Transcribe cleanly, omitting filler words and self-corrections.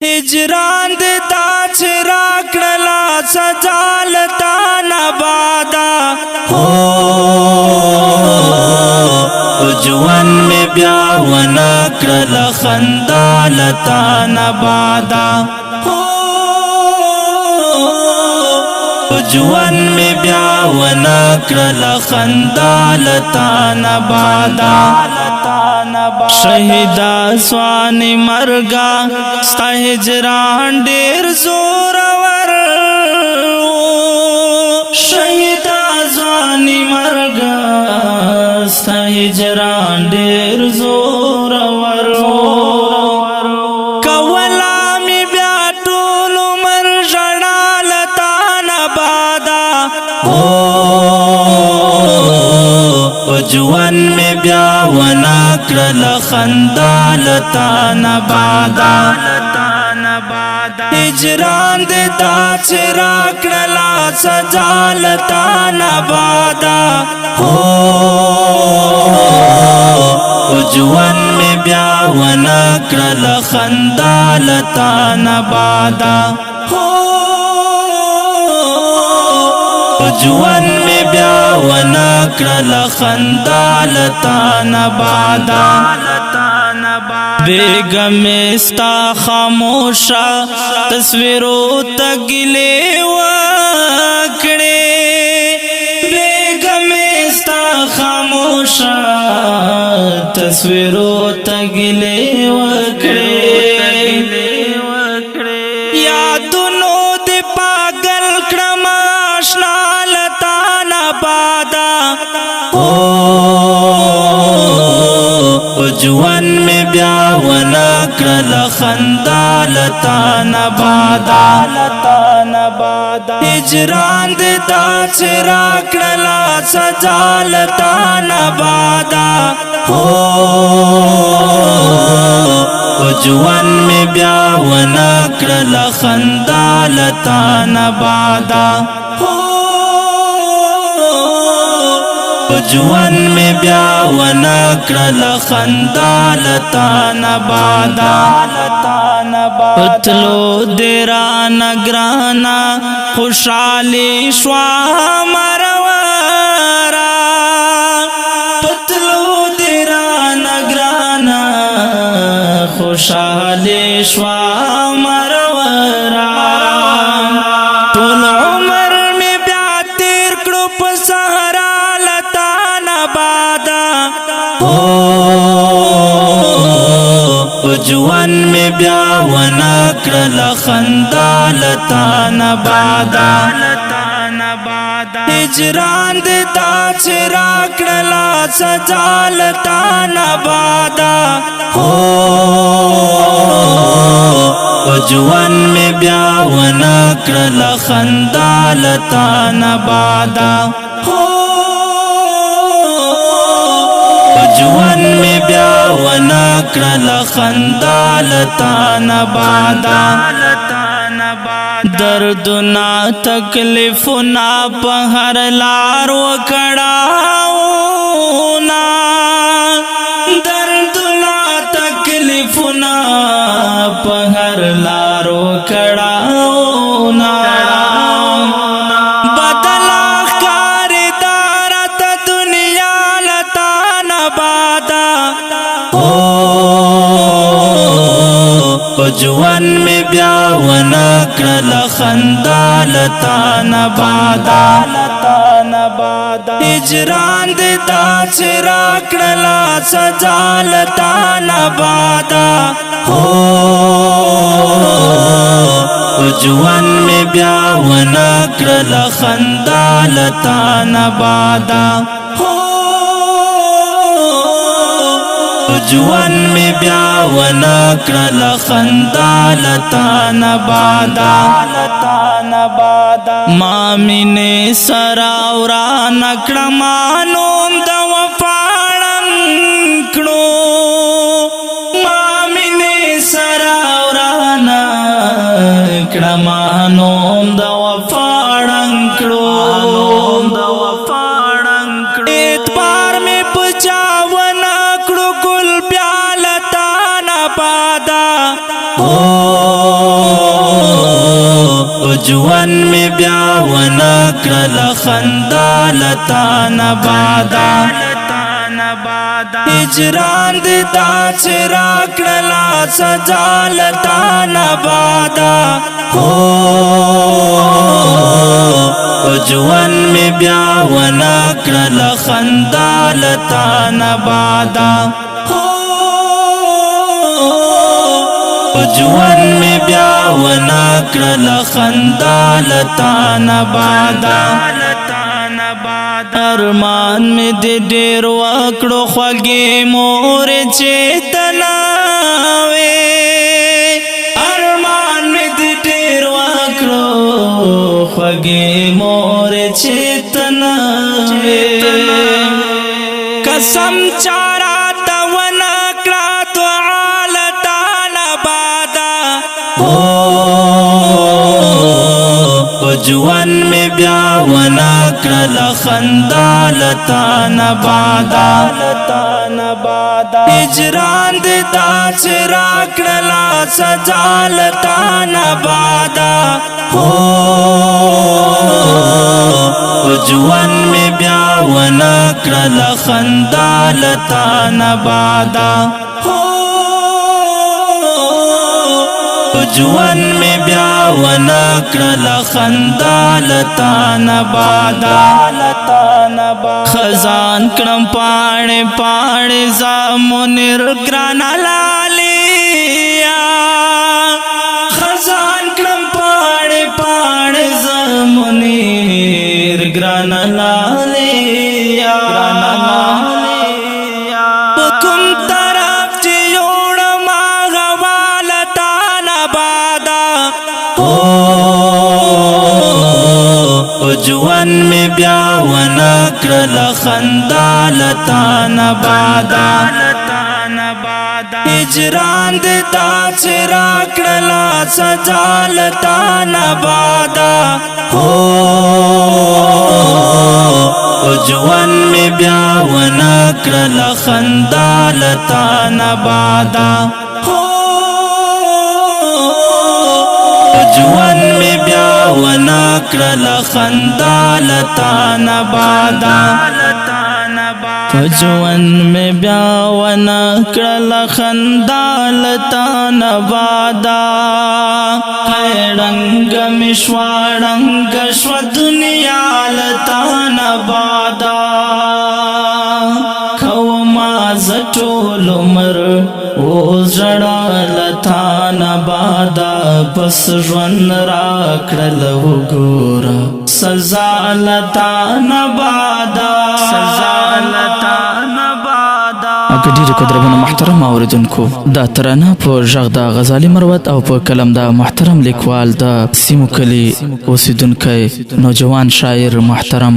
هجران دې تا چې راکړلا سزا لتا نبادا هو ژوند مې بیا ونه کړله خندا لتا نبادا ژوند مې بیا ونه کړله خندا لتا نبادا شهیدا سوانی مرگا ستا هجران ډیر زورور شهیدا سوانی مرگا ستا هجران ډیر زورور کولا می بیا ټول عمر ژړا لتا نبادا ژوند مې بیا ونه کړله خندا لتا نبادا هجران دې تا چې راکړلا سزا لتا نبادا ژوند مې بیا ونه کړله خندا لتا نبادا ژوند مې بیا ونه کړله خندا لتا نبادا بیگم استا خاموشا تصویرو تگلے وکڑے بیگم استا خاموشا تصویرو تگلے وکڑے یادونو دی پاگل کرم آشنا لتا نبادا ژوند مې بیا ونه کړله خندا لتا نبادا هجران دې تا چې راکړلا سزا لتا نبادا ژوند مې بیا ونه کړله خندا لتا نبادا ژوند مې بیا ونه کړله خندا لتا نبادا پتلو دیرانا گرانا خوشحالی شوا مرورا پتلو دیرانا گرانا خوشحالی شوا مرورا طول عمر میں بیا تیر کړو په سهرا لتا نبادا ژوند مې بیا ونه کړله خندا لتا نبادا هجران دې تا چې راکړلا سزا لتا نبادا ژوند مې بیا ونه کړله خندا لتا نبادا ژوند مې بیا ونه کړله خندا لتا نبادا دردنا تکلیفنا په هر لار وکړاونا دردنا تکلیفنا په هر لار وکړاونا بدلا خاردار ته دنیا لتا نبادا ژوند مې بیا ونه کړله خندا لتا نبادا هجران دې تا چې راکړلا سزا لتا نبادا ژوند مې بیا ونه کړله خندا لتا نبادا ژوند مې بیا ونه کړله خندا لتا نبادا ما مینې سرا وران کړم نوم د وفا ړنګ کړو ما مینې سرا وران کړم نوم د وفا ړنګ کړو اعتبار مې پچاونه کړو ګل پیالتا نبادا ژوند می بیا ونکړل خندا لتا نبادا هجران دې داسې راکړلا سزا لتا نبادا ژوند می بیا ونکړل خندا لتا نبادا ژوند می بیا ونکړل خندا لتا نبادا ارمان می دې ډېر وکړو خوږې مور چې تناوې ارمان می دې ډېر وکړو خوږې مور چې تناوې قسم چارا تا ونکړه دعا لتا نبادا ژوند می بیا ونکړل خندا لتا نبادا هجران دې داسې راکړلا سزا لتا نبادا ژوند می بیا ونکړل خندا لتا نبادا ژوند می بیا ونکړل خندا لتا نبادا خزان کړم پاڼې پاڼې زمونر ګران لالیا خزان کړم پاڼې پاڼې زمونر ګران لالیا کوم طرف چې یوړم هغه لتا نبادا ژوند می بیا ونکړل خندا لتا نبادا هجران دې داسې راکړلا سزا لتا نبادا ژوند می بیا ونکړل خندا لتا نبادا ژوند می بیا ونکړل خندا لتا نبادا ژوند می بیا ونکړل خندا لتا نبادا رنگ می شوا رنگ شوا دنیا لتا نبادا کوما زټول عمر او زړه لتا نبادا بس ژوند راکړل وګوره سزا لتا نبادا که ډیره قدرمنو محترم اوریدونکو دا ترانه په غږ د غزالي مروت او په کلم د محترم لیکوال د سیمو کلي اوسیدونکی نوجوان شاعر محترم